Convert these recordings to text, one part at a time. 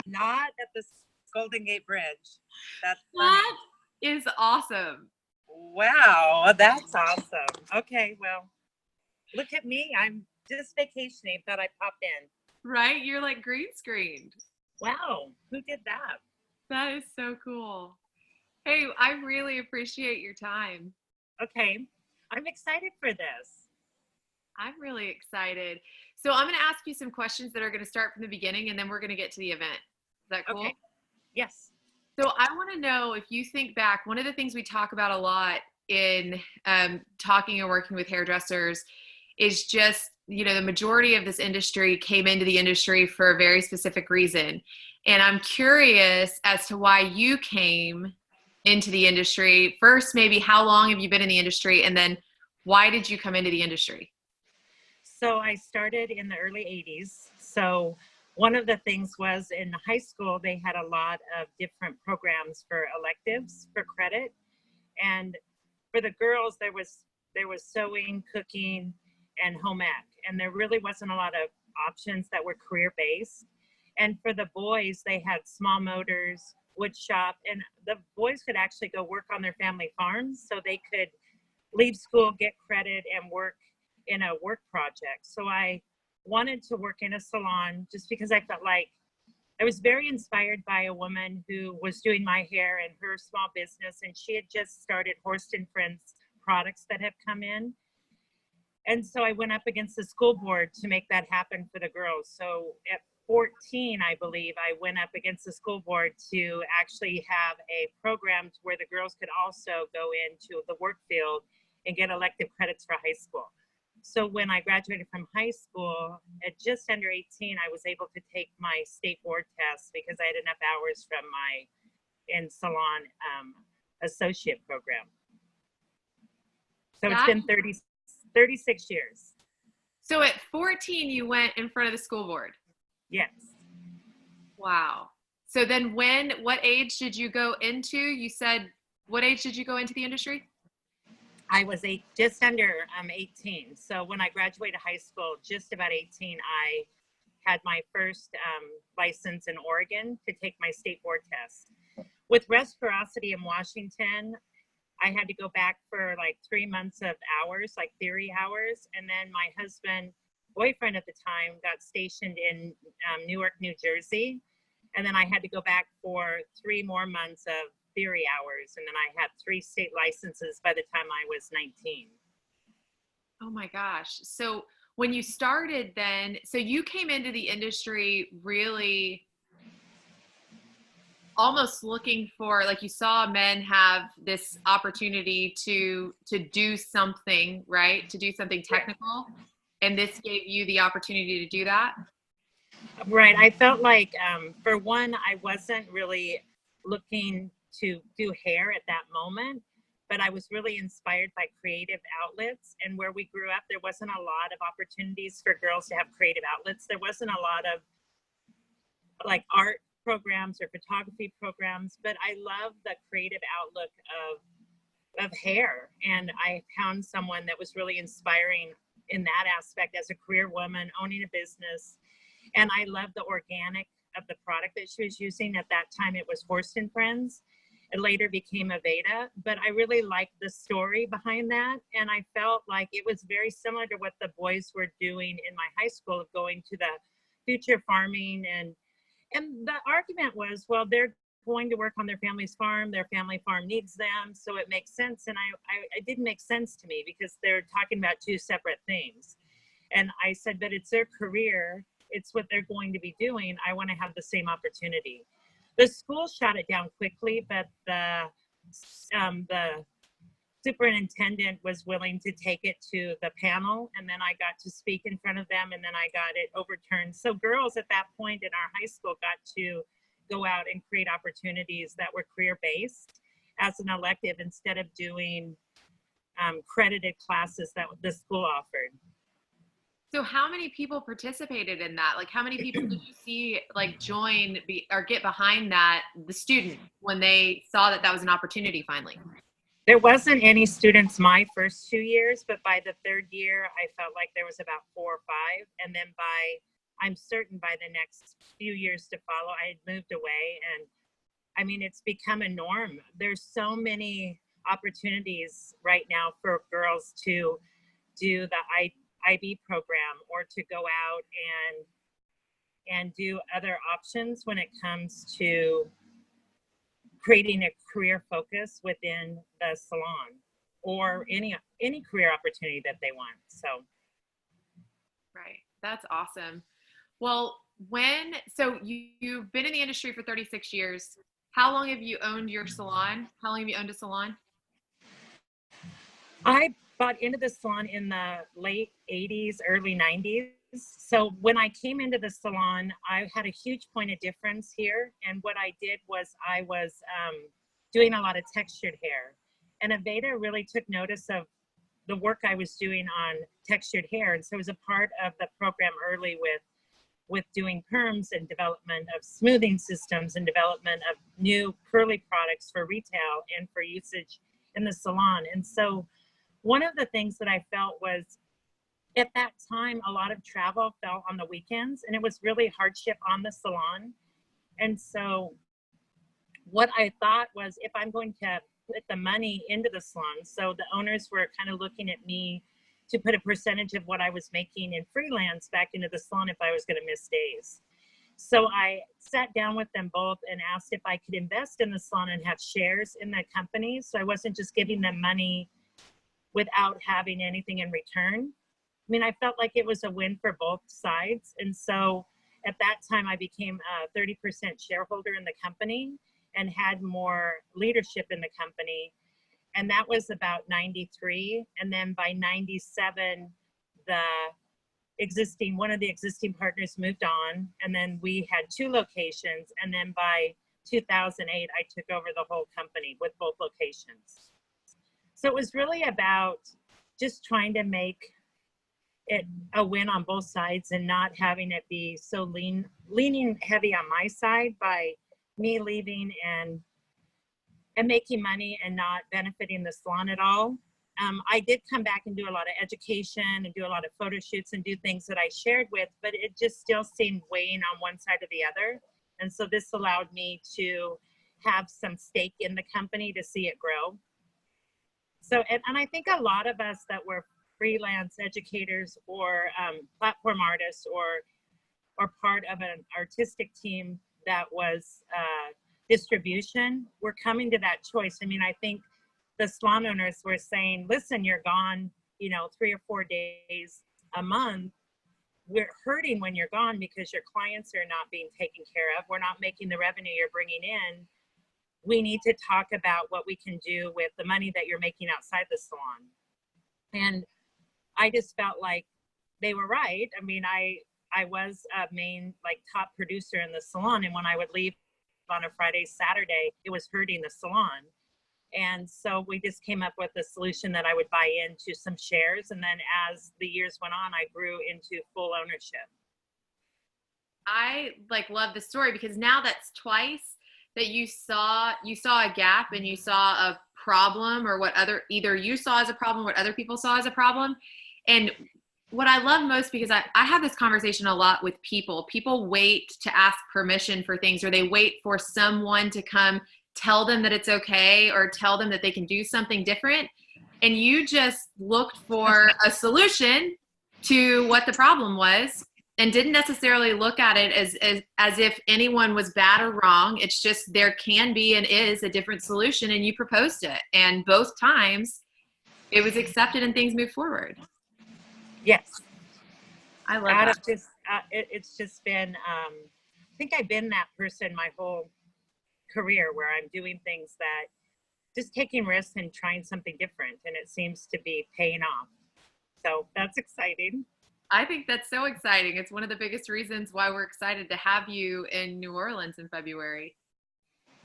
Not at the Golden Gate Bridge. That's funny. That is awesome. Wow, that's awesome. Okay, well, look at me. I'm just vacationing. Thought I'd pop in. Right? You're like green screened. Wow, who did that? That is so cool. Hey, I really appreciate your time. Okay, I'm excited for this. I'm really excited. So I'm going to ask you some questions that are going to start from the beginning, and then we're going to get to the event. Is that cool? Okay, yes. So I want to know, if you think back, one of the things we talk about a lot in talking and working with hairdressers is just, the majority of this industry came into the industry for a very specific reason. And I'm curious as to why you came into the industry. First, maybe how long have you been in the industry? And then why did you come into the industry? So I started in the early 80s. So one of the things was in high school, they had a lot of different programs for electives for credit. And for the girls, there was sewing, cooking, and home ec. And there really wasn't a lot of options that were career-based. And for the boys, they had small motors, wood shop, and the boys could actually go work on their family farms, so they could leave school, get credit, and work in a work project. So I wanted to work in a salon just because I felt like I was very inspired by a woman who was doing my hair in her small business, and she had just started Horst and Friends products that have come in. And so I went up against the school board to make that happen for the girls. So at 14, I believe, I went up against the school board to actually have a program where the girls could also go into the work field and get elective credits for high school. So when I graduated from high school, at just under 18, I was able to take my state board test because I had enough hours from my in salon associate program. So it's been 36 years. So at 14, you went in front of the school board? Yes. Wow. So then what age did you go into? You said, what age did you go into the industry? I was just under 18. So when I graduated high school, just about 18, I had my first license in Oregon to take my state board test. With reciprocity in Washington, I had to go back for like 3 months of hours, like theory hours. And then my boyfriend at the time, got stationed in Newark, New Jersey. And then I had to go back for 3 more months of theory hours. And then I had 3 state licenses by the time I was 19. Oh my gosh. So when you started then, so you came into the industry really almost looking for, like, you saw men have this opportunity to do something, right? To do something technical. And this gave you the opportunity to do that? Right. I felt like, for one, I wasn't really looking to do hair at that moment, but I was really inspired by creative outlets. And where we grew up, there wasn't a lot of opportunities for girls to have creative outlets. There wasn't a lot of like art programs or photography programs, but I love the creative outlook of hair. And I found someone that was really inspiring in that aspect as a career woman owning a business. And I love the organic of the product that she was using. At that time, it was Horst and Friends. It later became Aveda, but I really liked the story behind that. And I felt like it was very similar to what the boys were doing in my high school, of going to the future farming. And the argument was, well, they're going to work on their family's farm. Their family farm needs them, so it makes sense. And it didn't make sense to me because they're talking about 2 separate things. And I said, but it's their career. It's what they're going to be doing. I want to have the same opportunity. The school shot it down quickly, but the superintendent was willing to take it to the panel, and then I got to speak in front of them, and then I got it overturned. So girls at that point in our high school got to go out and create opportunities that were career-based as an elective instead of doing credited classes that the school offered. So how many people participated in that? Like, how many people did you see like join or get behind that, the student, when they saw that was an opportunity finally? There wasn't any students my first 2 years, but by the 3rd year, I felt like there was about 4 or 5. And then by I'm certain by the next few years to follow, I had moved away. And I mean, it's become a norm. There's so many opportunities right now for girls to do the IB program or to go out and do other options when it comes to creating a career focus within the salon or any career opportunity that they want. So Right. That's awesome. Well, so you've been in the industry for 36 years. How long have you owned your salon? How long have you owned a salon? I bought into the salon in the late 80s, early 90s. So when I came into the salon, I had a huge point of difference here. And what I did was I was doing a lot of textured hair. And Aveda really took notice of the work I was doing on textured hair. And so it was a part of the program early with doing perms and development of smoothing systems and development of new curly products for retail and for usage in the salon. And so one of the things that I felt was at that time, a lot of travel fell on the weekends and it was really hardship on the salon. And so what I thought was if I'm going to put the money into the salon, so the owners were kind of looking at me to put a percentage of what I was making in freelance back into the salon if I was going to miss days. So I sat down with them both and asked if I could invest in the salon and have shares in the company. So I wasn't just giving them money without having anything in return. I mean, I felt like it was a win for both sides. And so at that time, I became a 30% shareholder in the company and had more leadership in the company. And that was about 93. And then by 97, one of the existing partners moved on. And then we had 2 locations. And then by 2008, I took over the whole company with both locations. So it was really about just trying to make it a win on both sides and not having it be so leaning heavy on my side by me leaving and making money and not benefiting the salon at all. I did come back and do a lot of education and do a lot of photo shoots and do things that I shared with, but it just still seemed weighing on one side or the other. And so this allowed me to have some stake in the company to see it grow. So, and I think a lot of us that were freelance educators or platform artists or part of an artistic team that was distribution, we're coming to that choice. I mean, I think the salon owners were saying, listen, you're gone, 3 or 4 days a month. We're hurting when you're gone because your clients are not being taken care of. We're not making the revenue you're bringing in. We need to talk about what we can do with the money that you're making outside the salon. And I just felt like they were right. I mean, I was a main top producer in the salon. And when I would leave on a Friday, Saturday, it was hurting the salon. And so we just came up with a solution that I would buy into some shares. And then as the years went on, I grew into full ownership. I love the story because now that's twice that you saw a gap and you saw a problem or either you saw as a problem, what other people saw as a problem. And what I love most, because I have this conversation a lot with people wait to ask permission for things, or they wait for someone to come tell them that it's okay or tell them that they can do something different. And you just looked for a solution to what the problem was and didn't necessarily look at it as if anyone was bad or wrong. It's just there can be and is a different solution, and you proposed it. And both times it was accepted and things moved forward. Yes. I love that. It's just been, I think I've been that person my whole career where I'm doing things that just taking risks and trying something different. And it seems to be paying off. So that's exciting. I think that's so exciting. It's one of the biggest reasons why we're excited to have you in New Orleans in February.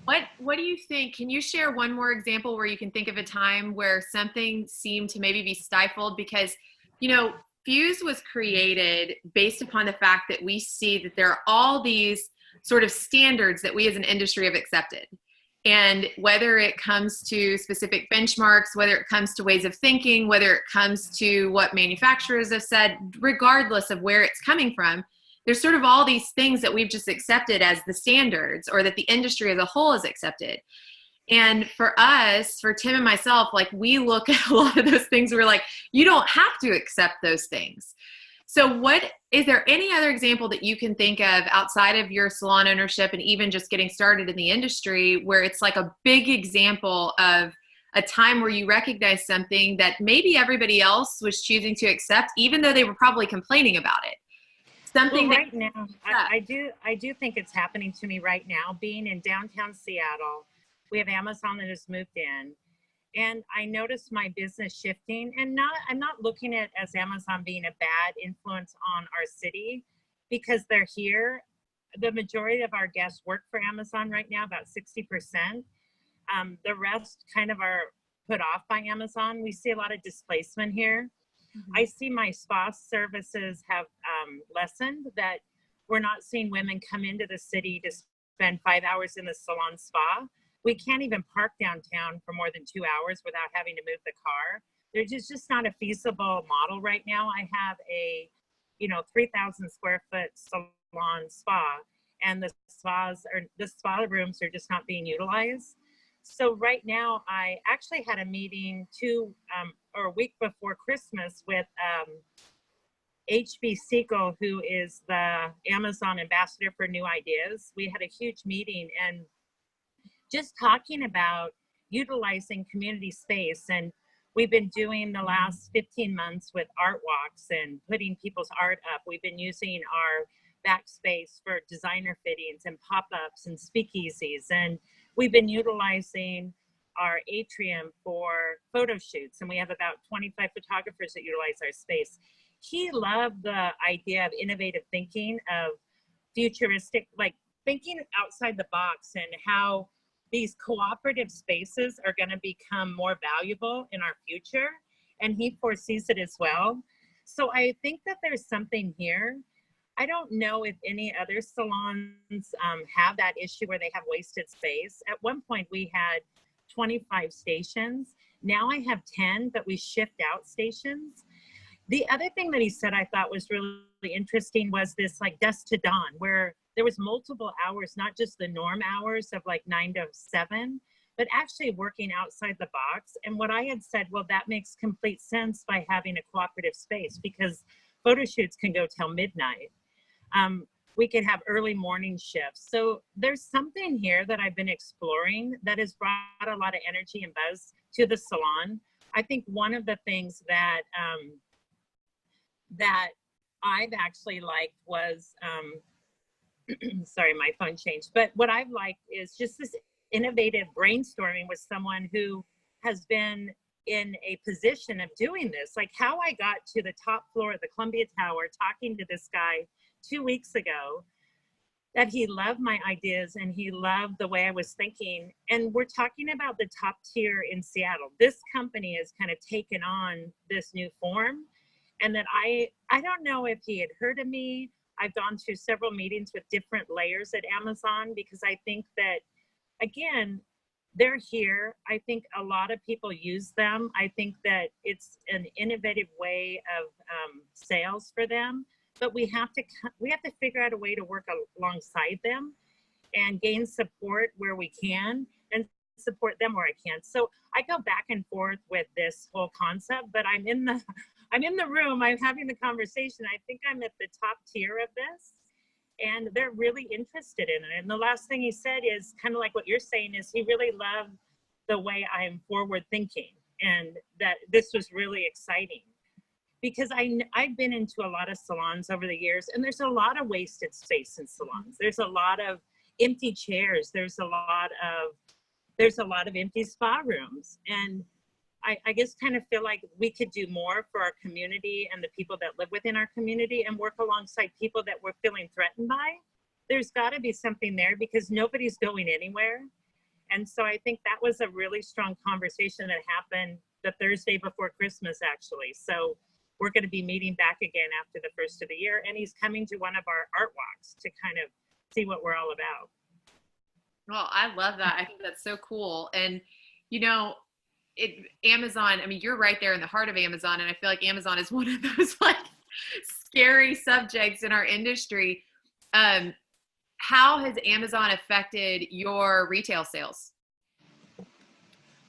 What do you think? Can you share one more example where you can think of a time where something seemed to maybe be stifled? Because, Fuse was created based upon the fact that we see that there are all these sort of standards that we as an industry have accepted. And whether it comes to specific benchmarks, whether it comes to ways of thinking, whether it comes to what manufacturers have said, regardless of where it's coming from, there's sort of all these things that we've just accepted as the standards, or that the industry as a whole has accepted. And for us, for Tim and myself, like, we look at a lot of those things, we're like, you don't have to accept those things. So what, is there any other example that you can think of outside of your salon ownership and even just getting started in the industry, where it's like a big example of a time where you recognize something that maybe everybody else was choosing to accept, even though they were probably complaining about it? Something well, right now, I do think it's happening to me right now. Being in downtown Seattle, we have Amazon that has moved in, and I noticed my business shifting. And I'm not looking at as Amazon being a bad influence on our city, because they're here. The majority of our guests work for Amazon right now, about 60%. The rest kind of are put off by Amazon. We see a lot of displacement here. I see my spa services have lessened, that we're not seeing women come into the city to spend 5 hours in the salon spa. We can't even park downtown for more than 2 hours without having to move the car. There's just not a feasible model right now. I have a, 3,000 square foot salon spa, and the spa rooms are just not being utilized. So right now, I actually had a meeting a week before Christmas with HB Siegel, who is the Amazon ambassador for New Ideas. We had a huge meeting and just talking about utilizing community space. And we've been doing the last 15 months with art walks and putting people's art up. We've been using our backspace for designer fittings and pop-ups and speakeasies. And we've been utilizing our atrium for photo shoots. And we have about 25 photographers that utilize our space. He loved the idea of innovative thinking, of futuristic, like thinking outside the box, and how these cooperative spaces are going to become more valuable in our future. And he foresees it as well. So I think that there's something here. I don't know if any other salons have that issue where they have wasted space. At one point we had 25 stations. Now I have 10, but we shift out stations. The other thing that he said I thought was really interesting was this like dusk to dawn, where there was multiple hours, not just the norm hours of like 9 to 7, but actually working outside the box. And what I had said, well, that makes complete sense by having a cooperative space, because photo shoots can go till midnight. We could have early morning shifts. So there's something here that I've been exploring that has brought a lot of energy and buzz to the salon. I think one of the things that that I've actually liked was, sorry, my phone changed. But what I've liked is just this innovative brainstorming with someone who has been in a position of doing this. Like how I got to the top floor of the Columbia Tower talking to this guy 2 weeks ago, that he loved my ideas and he loved the way I was thinking. And we're talking about the top tier in Seattle. This company has kind of taken on this new form. And that I don't know if he had heard of me. I've gone through several meetings with different layers at Amazon, because I think that, again, they're here. I think a lot of people use them. I think that it's an innovative way of sales for them. But we have to figure out a way to work alongside them and gain support where we can and support them where I can. So I go back and forth with this whole concept, but I'm in the room, I'm having the conversation. I think I'm at the top tier of this, and they're really interested in it. And the last thing he said is kind of like what you're saying, is he really loved the way I'm forward thinking, and that this was really exciting. Because I've been into a lot of salons over the years, and there's a lot of wasted space in salons. There's a lot of empty chairs. There's a lot of empty spa rooms. And I just kind of feel like we could do more for our community and the people that live within our community, and work alongside people that we're feeling threatened by. There's got to be something there, because nobody's going anywhere. And so I think that was a really strong conversation that happened the Thursday before Christmas, actually. So we're going to be meeting back again after the first of the year, and he's coming to one of our art walks to kind of see what we're all about. Well, I love that. I think that's so cool. And, Amazon, I mean, you're right there in the heart of Amazon. And I feel like Amazon is one of those like scary subjects in our industry. How has Amazon affected your retail sales?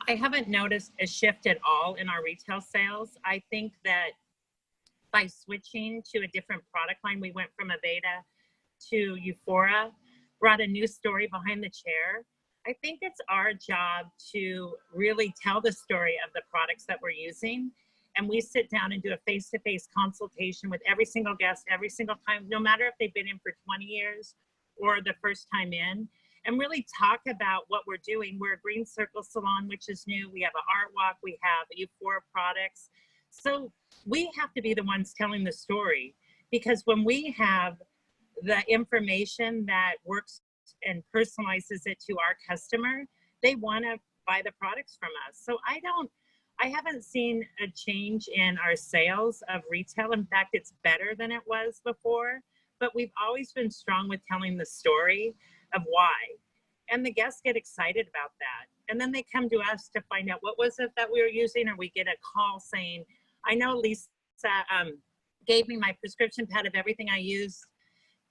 I haven't noticed a shift at all in our retail sales. I think that by switching to a different product line, we went from Aveda to Euphoria, brought a new story behind the chair. I think it's our job to really tell the story of the products that we're using. And we sit down and do a face-to-face consultation with every single guest, every single time, no matter if they've been in for 20 years or the first time in, and really talk about what we're doing. We're a Green Circle salon, which is new. We have an art walk. We have Euphoria products. So we have to be the ones telling the story, because when we have the information that works and personalizes it to our customer, they want to buy the products from us. So I haven't seen a change in our sales of retail. In fact, it's better than it was before, but we've always been strong with telling the story of why. And the guests get excited about that. And then they come to us to find out what was it that we were using, or we get a call saying, I know Lisa gave me my prescription pad of everything I use.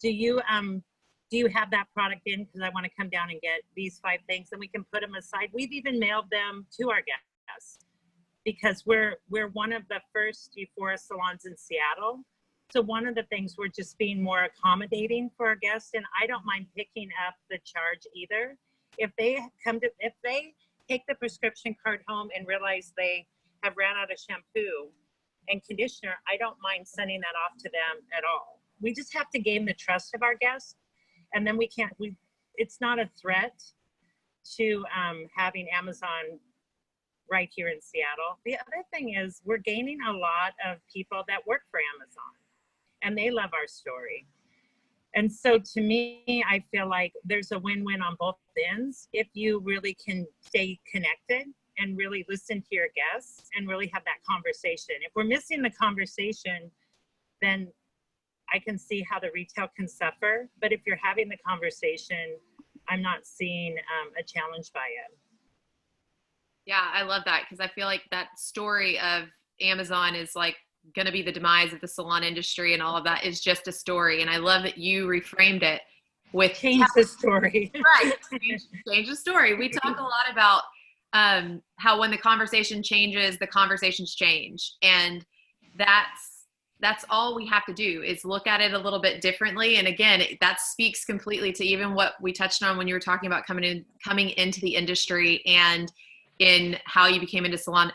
Do you have that product in? Because I want to come down and get these 5 things, and we can put them aside. We've even mailed them to our guests because we're one of the first Euphoria salons in Seattle. So one of the things, we're just being more accommodating for our guests, and I don't mind picking up the charge either. If they take the prescription card home and realize they have ran out of shampoo and conditioner, I don't mind sending that off to them at all. We just have to gain the trust of our guests, and then it's not a threat to having Amazon right here in Seattle. The other thing is, we're gaining a lot of people that work for Amazon, and they love our story. And so to me, I feel like there's a win-win on both ends if you really can stay connected and really listen to your guests and really have that conversation. If we're missing the conversation, then I can see how the retail can suffer. But if you're having the conversation, I'm not seeing a challenge by it. Yeah, I love that, because I feel like that story of Amazon is like going to be the demise of the salon industry, and all of that is just a story. And I love that you reframed it with change the story. Right. Change the story. We talk a lot about how when the conversation changes, the conversations change. And that's all we have to do, is look at it a little bit differently. And again, that speaks completely to even what we touched on when you were talking about coming into the industry, and in how you came into salon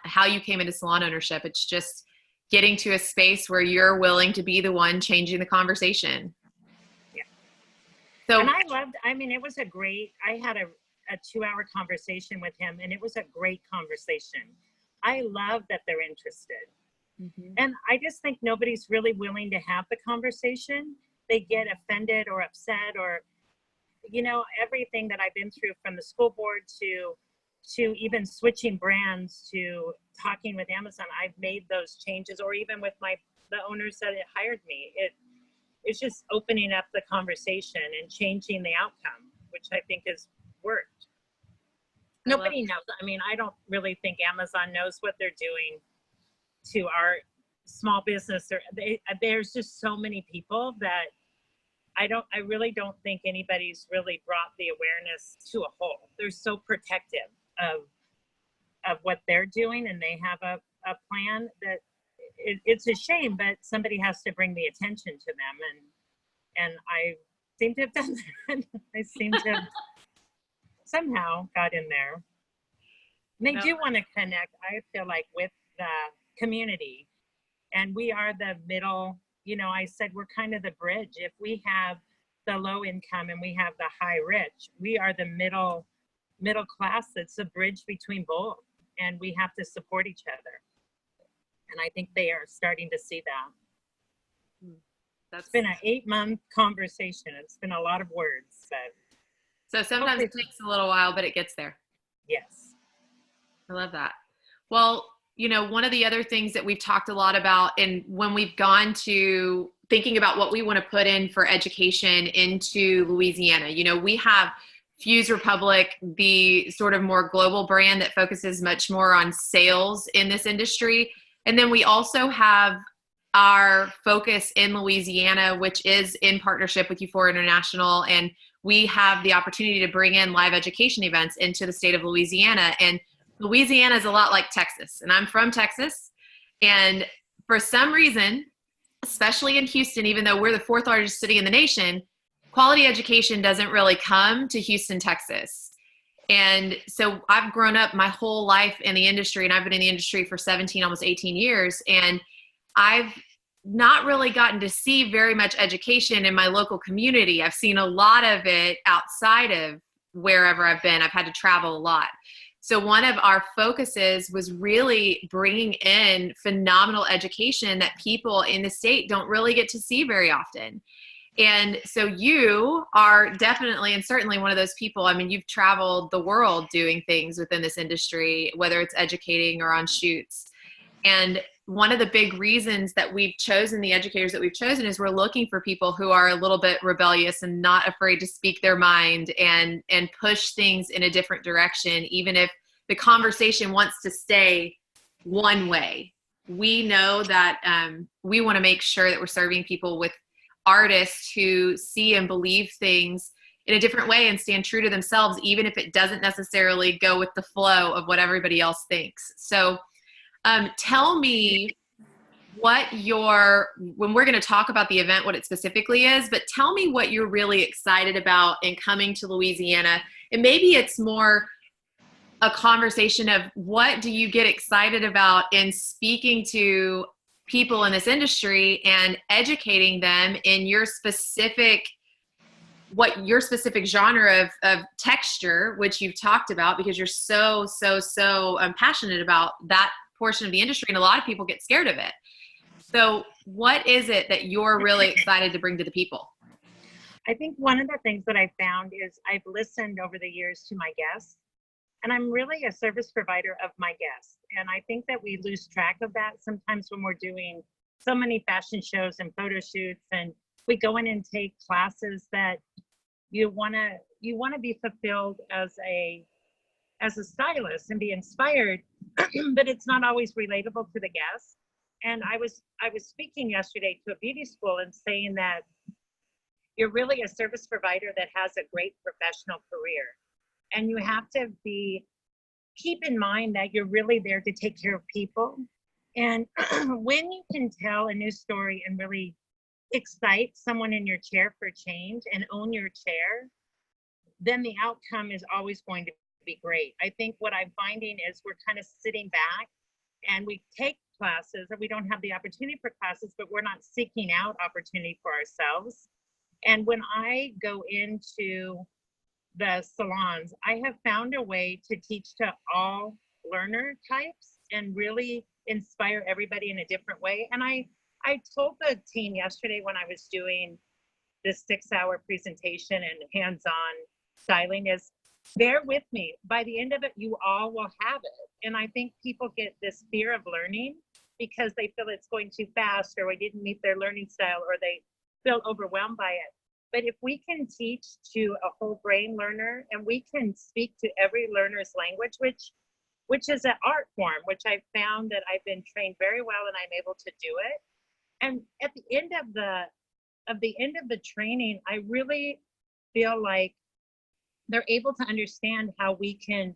ownership. It's just getting to a space where you're willing to be the one changing the conversation. Yeah. So, and it was I had a 2-hour conversation with him, and it was a great conversation. I love that they're interested. Mm-hmm. And I just think nobody's really willing to have the conversation. They get offended or upset, or, everything that I've been through, from the school board to even switching brands to talking with Amazon. I've made those changes, or even with the owners that hired me. It's just opening up the conversation and changing the outcome, which I think has worked. Nobody knows. I don't really think Amazon knows what they're doing to our small business. There's just so many people that I really don't think anybody's really brought the awareness to a whole. They're so protective of what they're doing, and they have a plan that it's a shame, but somebody has to bring the attention to them. And I seem to have done that. I seem to have somehow got in there. And they do want to connect, I feel like, with the community. And we are the middle, I said we're kind of the bridge. If we have the low income and we have the high rich, we are the middle class. It's a bridge between both, and we have to support each other. And I think they are starting to see that. It's been an 8-month conversation. It's been a lot of words. So sometimes it takes a little while, but it gets there. Yes. I love that. Well, one of the other things that we've talked a lot about, and when we've gone to thinking about what we want to put in for education into Louisiana, we have Fuse Republic, the sort of more global brand that focuses much more on sales in this industry. And then we also have our focus in Louisiana, which is in partnership with U4 International, and we have the opportunity to bring in live education events into the state of Louisiana. And Louisiana is a lot like Texas, and I'm from Texas. And for some reason, especially in Houston, even though we're the fourth largest city in the nation, quality education doesn't really come to Houston, Texas. And so I've grown up my whole life in the industry, and I've been in the industry for 17, almost 18 years. And I've not really gotten to see very much education in my local community. I've seen a lot of it outside of wherever I've been. I've had to travel a lot. So one of our focuses was really bringing in phenomenal education that people in the state don't really get to see very often. And so you are definitely and certainly one of those people. I mean, you've traveled the world doing things within this industry, whether it's educating or on shoots. And one of the big reasons that we've chosen the educators that we've chosen is we're looking for people who are a little bit rebellious and not afraid to speak their mind and push things in a different direction, even if the conversation wants to stay one way. We know that we want to make sure that we're serving people with artists who see and believe things in a different way and stand true to themselves, even if it doesn't necessarily go with the flow of what everybody else thinks. So tell me when we're going to talk about the event, what it specifically is, but tell me what you're really excited about in coming to Louisiana. And maybe it's more a conversation of what do you get excited about in speaking to people in this industry and educating them in what your specific genre of texture, which you've talked about because you're so passionate about that portion of the industry, and a lot of people get scared of it. So what is it that you're really excited to bring to the people? I think one of the things that I found is I've listened over the years to my guests, and I'm really a service provider of my guests. And I think that we lose track of that sometimes when we're doing so many fashion shows and photo shoots, and we go in and take classes that you want to be fulfilled as a stylist and be inspired, but it's not always relatable to the guests. And I was speaking yesterday to a beauty school and saying that you're really a service provider that has a great professional career. And you have to keep in mind that you're really there to take care of people. And when you can tell a new story and really excite someone in your chair for change and own your chair, then the outcome is always going to be great. I think what I'm finding is we're kind of sitting back and we take classes, and we don't have the opportunity for classes, but we're not seeking out opportunity for ourselves. And when I go into the salons, I have found a way to teach to all learner types and really inspire everybody in a different way. And I told the team yesterday when I was doing this 6-hour presentation and hands-on styling is, bear with me. By the end of it, you all will have it. And I think people get this fear of learning because they feel it's going too fast, or we didn't meet their learning style, or they feel overwhelmed by it. But if we can teach to a whole brain learner, and we can speak to every learner's language, which is an art form, which I've found that I've been trained very well and I'm able to do it. And at the end of the training, I really feel like they're able to understand how we can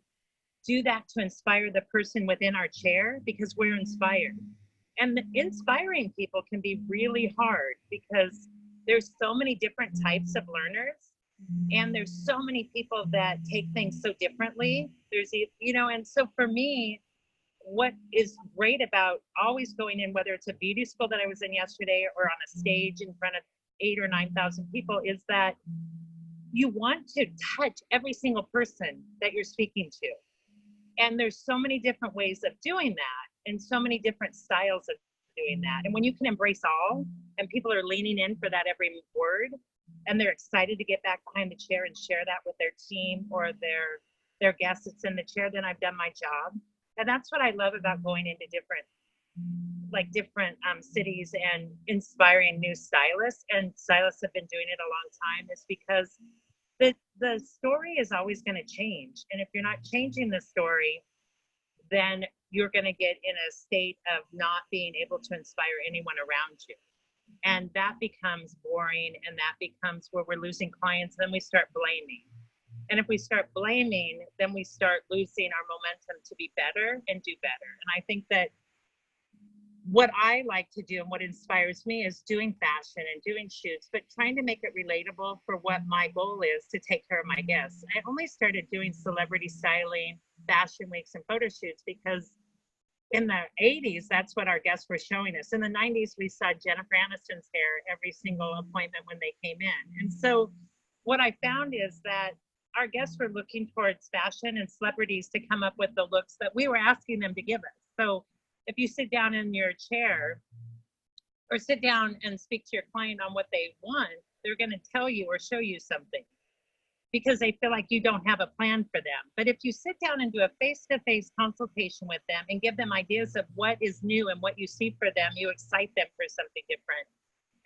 do that to inspire the person within our chair, because we're inspired. And inspiring people can be really hard because there's so many different types of learners, and there's so many people that take things so differently. And so for me, what is great about always going in, whether it's a beauty school that I was in yesterday or on a stage in front of 8,000 or 9,000 people, is that you want to touch every single person that you're speaking to. And there's so many different ways of doing that and so many different styles of doing that. And when you can embrace all, and people are leaning in for that every word, and they're excited to get back behind the chair and share that with their team or their guest that's in the chair, then I've done my job. And that's what I love about going into different cities and inspiring new stylists. And stylists have been doing it a long time, is because the story is always going to change. And if you're not changing the story, then you're going to get in a state of not being able to inspire anyone around you. And that becomes boring, and that becomes where we're losing clients. Then we start blaming. And if we start blaming, then we start losing our momentum to be better and do better. And I think that what I like to do and what inspires me is doing fashion and doing shoots, but trying to make it relatable for what my goal is to take care of my guests. I only started doing celebrity styling, fashion weeks, and photo shoots because in the 80s, that's what our guests were showing us. In the 90s, we saw Jennifer Aniston's hair every single appointment when they came in. And so what I found is that our guests were looking towards fashion and celebrities to come up with the looks that we were asking them to give us. So if you sit down in your chair or sit down and speak to your client on what they want, they're going to tell you or show you something because they feel like you don't have a plan for them. But if you sit down and do a face-to-face consultation with them and give them ideas of what is new and what you see for them, you excite them for something different.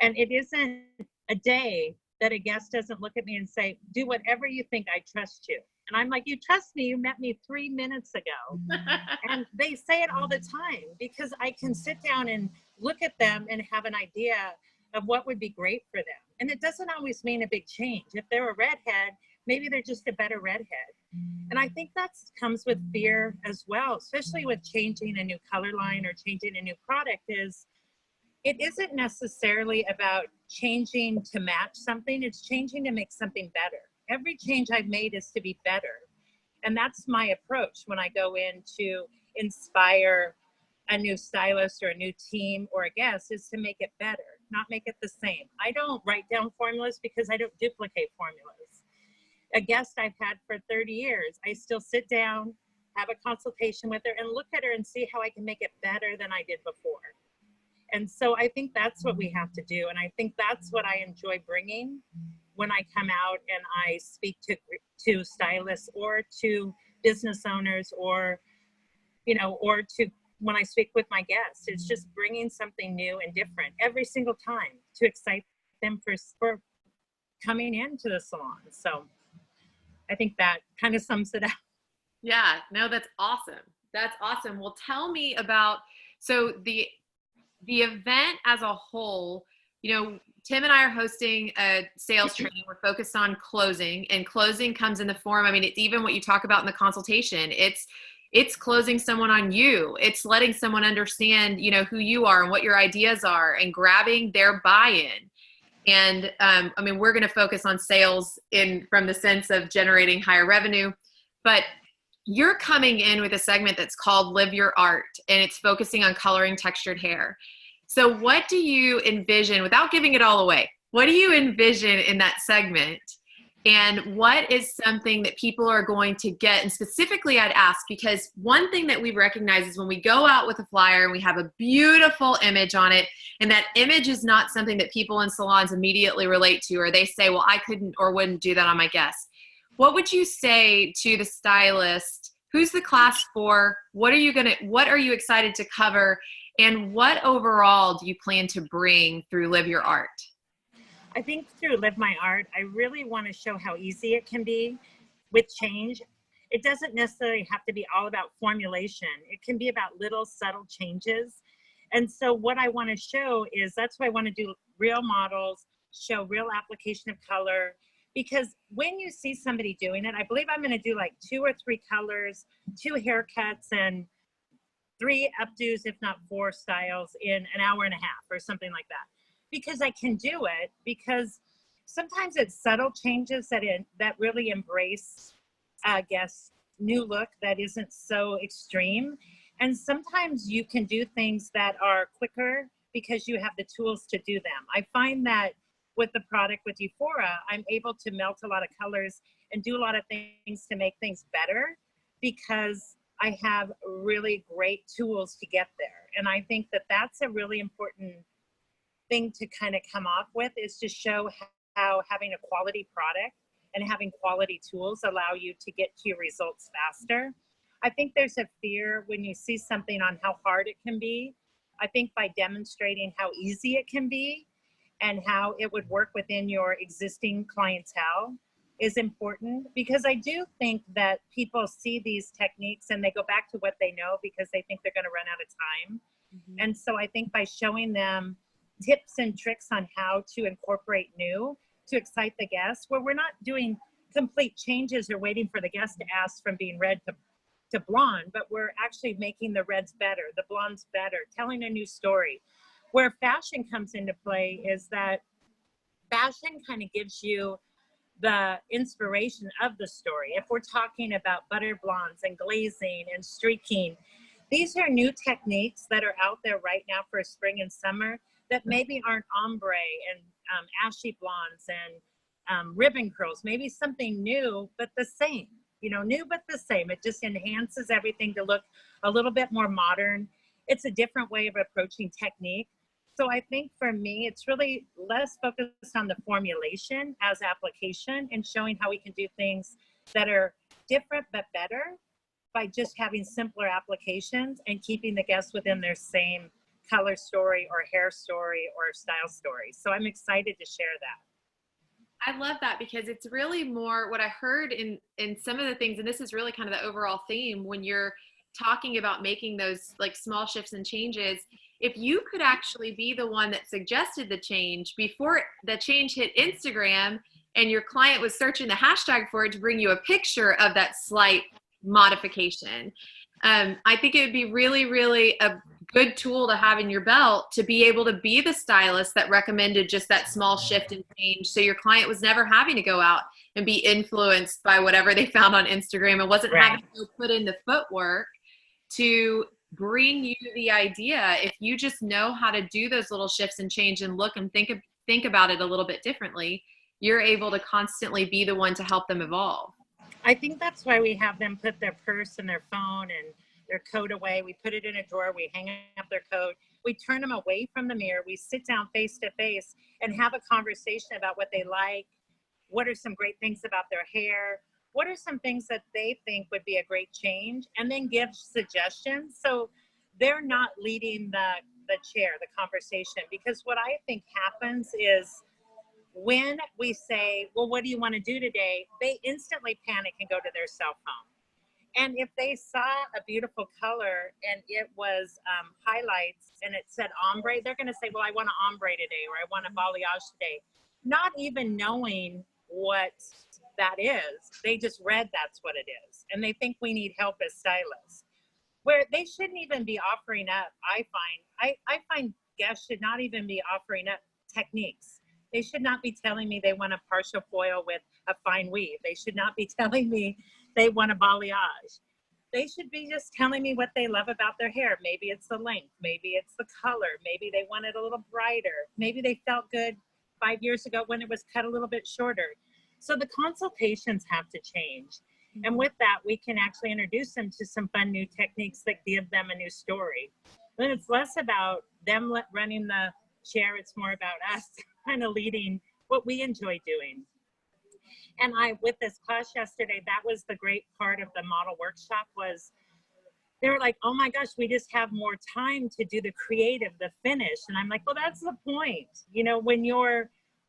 And it isn't a day that a guest doesn't look at me and say, do whatever you think, I trust you. And I'm like, you trust me, you met me 3 minutes ago. And they say it all the time because I can sit down and look at them and have an idea of what would be great for them. And it doesn't always mean a big change. If they're a redhead, maybe they're just a better redhead. And I think that comes with fear as well, especially with changing a new color line or changing a new product. Is it isn't necessarily about changing to match something, it's changing to make something better. Every change I've made is to be better. And that's my approach when I go in to inspire a new stylist or a new team or a guest, is to make it better, not make it the same. I don't write down formulas because I don't duplicate formulas. A guest I've had for 30 years, I still sit down, have a consultation with her and look at her and see how I can make it better than I did before. And so I think that's what we have to do. And I think that's what I enjoy bringing when I come out and I speak to stylists or to business owners or, or to when I speak with my guests. It's just bringing something new and different every single time to excite them for coming into the salon. So I think that kind of sums it up. Yeah, no, that's awesome. That's awesome. Well, tell me about, so the event as a whole, Tim and I are hosting a sales training. We're focused on closing, and closing comes in the form, it's even what you talk about in the consultation. It's closing someone on you. It's letting someone understand, who you are and what your ideas are and grabbing their buy-in. And we're going to focus on sales from the sense of generating higher revenue, but you're coming in with a segment that's called Live Your Art, and it's focusing on coloring textured hair. So what do you envision, without giving it all away, what do you envision in that segment? And what is something that people are going to get? And specifically, I'd ask, because one thing that we recognize is when we go out with a flyer and we have a beautiful image on it, and that image is not something that people in salons immediately relate to, or they say, well, I couldn't or wouldn't do that on my guests. What would you say to the stylist? Who's the class for? What are you excited to cover? And what overall do you plan to bring through Live Your Art? I think through Live My Art, I really want to show how easy it can be with change. It doesn't necessarily have to be all about formulation. It can be about little subtle changes. And so what I want to show is, that's why I want to do real models, show real application of color, because when you see somebody doing it, I believe I'm going to do like 2 or 3 colors, 2 haircuts, and 3 updos, if not 4 styles in an hour and a half or something like that. Because I can do it, because sometimes it's subtle changes that really embrace a guest's new look that isn't so extreme. And sometimes you can do things that are quicker because you have the tools to do them. I find that with the product with Euphora, I'm able to melt a lot of colors and do a lot of things to make things better because I have really great tools to get there. And I think that that's a really important thing to kind of come off with, is to show how having a quality product and having quality tools allow you to get to your results faster. I think there's a fear when you see something on how hard it can be. I think by demonstrating how easy it can be and how it would work within your existing clientele, is important, because I do think that people see these techniques and they go back to what they know because they think they're going to run out of time. Mm-hmm. And so I think by showing them tips and tricks on how to incorporate new to excite the guests, where we're not doing complete changes or waiting for the guest to ask from being red to blonde, but we're actually making the reds better, the blondes better, telling a new story. Where fashion comes into play is that fashion kind of gives you the inspiration of the story. If we're talking about butter blondes and glazing and streaking, these are new techniques that are out there right now for spring and summer that maybe aren't ombre and ashy blondes and ribbon curls. Maybe something new, but the same, new but the same. It just enhances everything to look a little bit more modern. It's a different way of approaching technique. So I think for me, it's really less focused on the formulation as application and showing how we can do things that are different but better by just having simpler applications and keeping the guests within their same color story or hair story or style story. So I'm excited to share that. I love that, because it's really more what I heard in some of the things, and this is really kind of the overall theme when you're talking about making those like small shifts and changes. If you could actually be the one that suggested the change before the change hit Instagram and your client was searching the hashtag for it to bring you a picture of that slight modification, I think it would be really, really a good tool to have in your belt to be able to be the stylist that recommended just that small shift and change. So your client was never having to go out and be influenced by whatever they found on Instagram and wasn't having to put in the footwork to bring you the idea. If you just know how to do those little shifts and change and look and think about it a little bit differently, you're able to constantly be the one to help them evolve. I think that's why we have them put their purse and their phone and their coat away. We put it in a drawer. We hang up their coat. We turn them away from the mirror. We sit down face to face and have a conversation about what they like. What are some great things about their hair? What are some things that they think would be a great change? And then give suggestions. So they're not leading the chair, the conversation. Because what I think happens is when we say, well, what do you want to do today? They instantly panic and go to their cell phone. And if they saw a beautiful color and it was highlights and it said ombre, they're going to say, well, I want an ombre today, or I want a balayage today. Not even knowing what that is. They just read that's what it is. And they think we need help as stylists. Where they shouldn't even be offering up, I find guests should not even be offering up techniques. They should not be telling me they want a partial foil with a fine weave. They should not be telling me they want a balayage. They should be just telling me what they love about their hair. Maybe it's the length. Maybe it's the color. Maybe they want it a little brighter. Maybe they felt good 5 years ago when it was cut a little bit shorter. So the consultations have to change. And with that, we can actually introduce them to some fun new techniques that give them a new story. Then it's less about them running the chair. It's more about us kind of leading what we enjoy doing. And with this class yesterday, that was the great part of the model workshop was they were like, oh my gosh, we just have more time to do the creative, the finish. And I'm like, well, that's the point.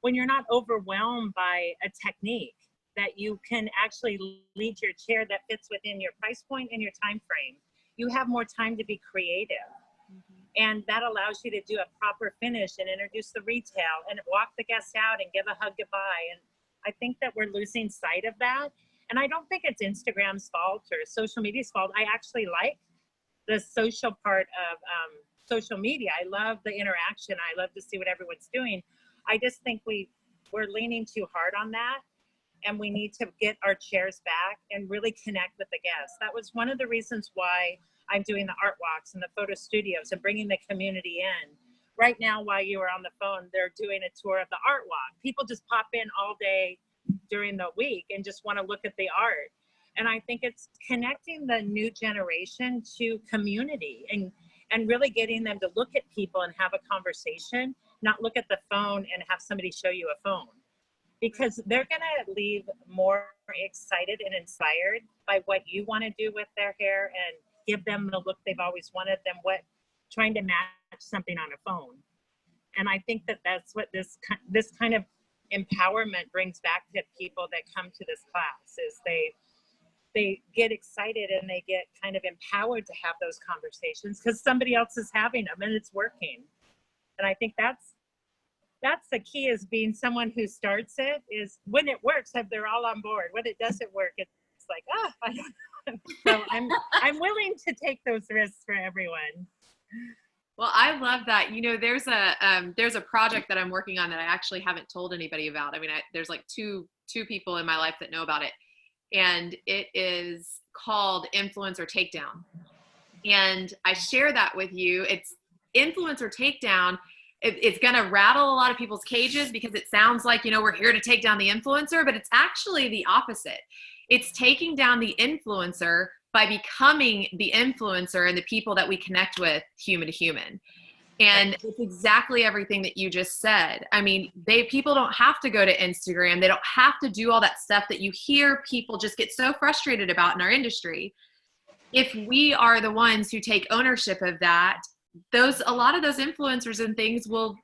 When you're not overwhelmed by a technique, that you can actually lead your chair that fits within your price point and your time frame. You have more time to be creative. And that allows you to do a proper finish and introduce the retail and walk the guests out and give a hug goodbye. And I think that we're losing sight of that. And I don't think it's Instagram's fault or social media's fault. I actually like the social part of social media. I love the interaction. I love to see what everyone's doing. I just think we're leaning too hard on that. And we need to get our chairs back and really connect with the guests. That was one of the reasons why I'm doing the art walks and the photo studios and bringing the community in. Right now, while you were on the phone, they're doing a tour of the art walk. People just pop in all day during the week and just want to look at the art. And I think it's connecting the new generation to community and really getting them to look at people and have a conversation, not look at the phone and have somebody show you a phone. Because they're going to leave more excited and inspired by what you want to do with their hair and give them the look they've always wanted them, trying to match something on a phone. And I think that that's what this kind of empowerment brings back to people that come to this class is they get excited and they get kind of empowered to have those conversations because somebody else is having them and it's working. And I think that's the key, is being someone who starts it. Is when it works, they're all on board. When it doesn't work, it's like, I don't know. So I'm willing to take those risks for everyone. Well, I love that. You know, there's a project that I'm working on that I actually haven't told anybody about. I mean, there's like two people in my life that know about it, and it is called Influencer Takedown. And I share that with you. It's Influencer Takedown. It's going to rattle a lot of people's cages because it sounds like, you know, we're here to take down the influencer, but it's actually the opposite. It's taking down the influencer by becoming the influencer and the people that we connect with human to human. And it's exactly everything that you just said. I mean, people don't have to go to Instagram. They don't have to do all that stuff that you hear people just get so frustrated about in our industry. If we are the ones who take ownership of that, a lot of those influencers and things will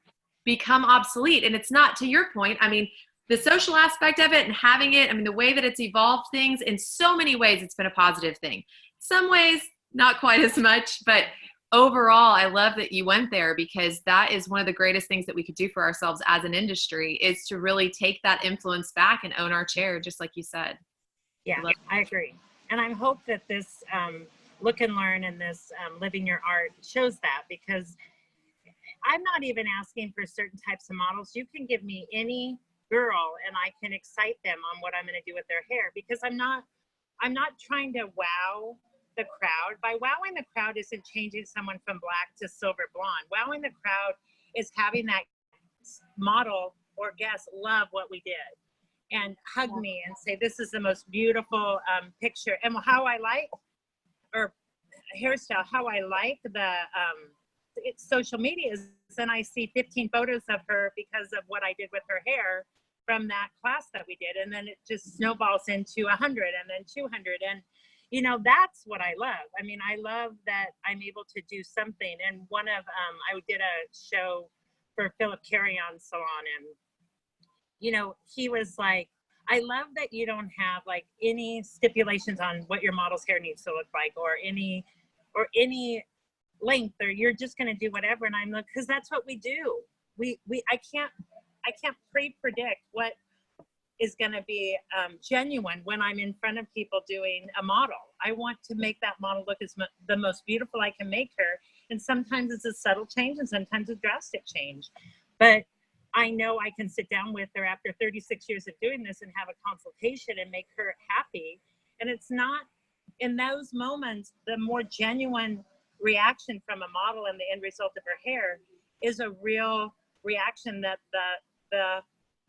become obsolete. And it's not, to your point, I mean, the social aspect of it and having it, I mean, the way that it's evolved things, in so many ways, it's been a positive thing. Some ways, not quite as much, but overall, I love that you went there, because that is one of the greatest things that we could do for ourselves as an industry, is to really take that influence back and own our chair, just like you said. Yeah, I agree. And I hope that this Look and Learn and this Living Your Art shows that, because I'm not even asking for certain types of models. You can give me any girl and I can excite them on what I'm going to do with their hair, because I'm not trying to wow the crowd. By wowing the crowd isn't changing someone from black to silver blonde. Wowing the crowd is having that model or guest love what we did and hug me and say, this is the most beautiful picture. And how I like, or hairstyle, how I like the social media is, then I see 15 photos of her because of what I did with her hair from that class that we did. And then it just snowballs into 100 and then 200. And, you know, that's what I love. I mean, I love that I'm able to do something. And one of, I did a show for Philip Carry-On Salon, and, you know, he was like, I love that you don't have like any stipulations on what your model's hair needs to look like, or any length, or you're just going to do whatever. And I'm like, because that's what we do. I can't pre-predict what is going to be genuine when I'm in front of people doing a model. I want to make that model look as the most beautiful I can make her. And sometimes it's a subtle change and sometimes a drastic change. But I know I can sit down with her after 36 years of doing this and have a consultation and make her happy. And it's not, in those moments, the more genuine reaction from a model and the end result of her hair is a real reaction that the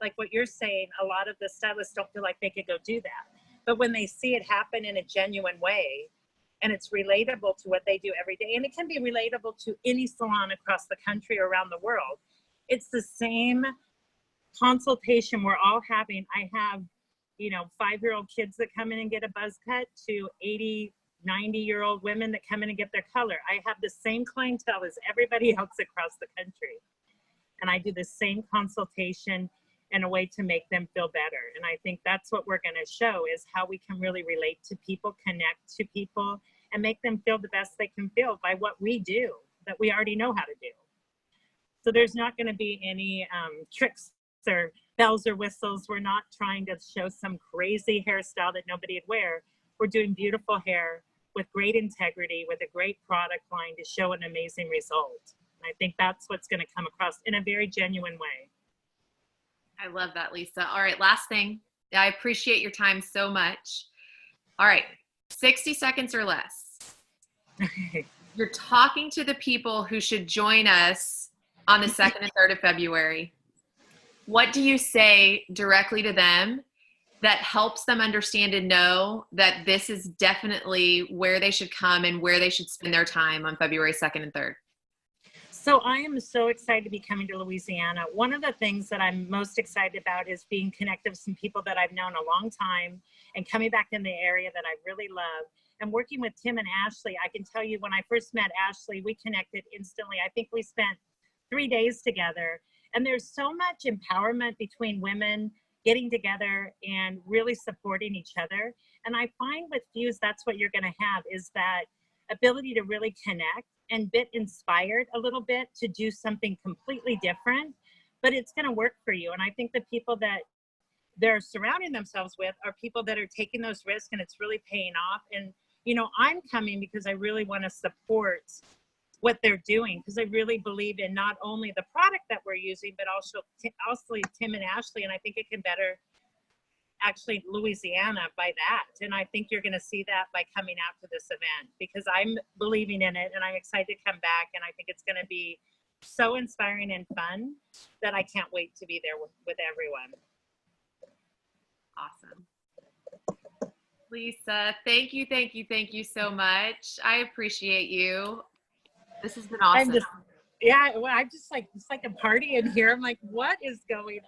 like what you're saying, a lot of the stylists don't feel like they could go do that. But when they see it happen in a genuine way, and it's relatable to what they do every day, and it can be relatable to any salon across the country or around the world, it's the same consultation we're all having. I have, you know, 5-year-old kids that come in and get a buzz cut to 80, 90-year-old women that come in and get their color. I have the same clientele as everybody else across the country. And I do the same consultation in a way to make them feel better. And I think that's what we're going to show, is how we can really relate to people, connect to people, and make them feel the best they can feel by what we do that we already know how to do. So there's not going to be any tricks or bells or whistles. We're not trying to show some crazy hairstyle that nobody would wear. We're doing beautiful hair with great integrity, with a great product line to show an amazing result. And I think that's what's going to come across in a very genuine way. I love that, Lisa. All right, last thing. I appreciate your time so much. All right, 60 seconds or less. You're talking to the people who should join us on the 2nd and 3rd of February. What do you say directly to them that helps them understand and know that this is definitely where they should come and where they should spend their time on February 2nd and 3rd? So I am so excited to be coming to Louisiana. One of the things that I'm most excited about is being connected with some people that I've known a long time and coming back in the area that I really love. And working with Tim and Ashley, I can tell you, when I first met Ashley, we connected instantly. I think we spent 3 days together. And there's so much empowerment between women getting together and really supporting each other. And I find with Fuse, that's what you're going to have, is that ability to really connect and get inspired a little bit to do something completely different, but it's going to work for you. And I think the people that they're surrounding themselves with are people that are taking those risks, and it's really paying off. And, I'm coming because I really want to support what they're doing, because I really believe in not only the product that we're using, but also Tim and Ashley. And I think it can better actually Louisiana by that. And I think you're going to see that by coming out to this event, because I'm believing in it and I'm excited to come back. And I think it's going to be so inspiring and fun that I can't wait to be there with everyone. Awesome. Lisa, thank you so much. I appreciate you. This has been awesome. I'm just like, it's like a party in here. I'm like, what is going on?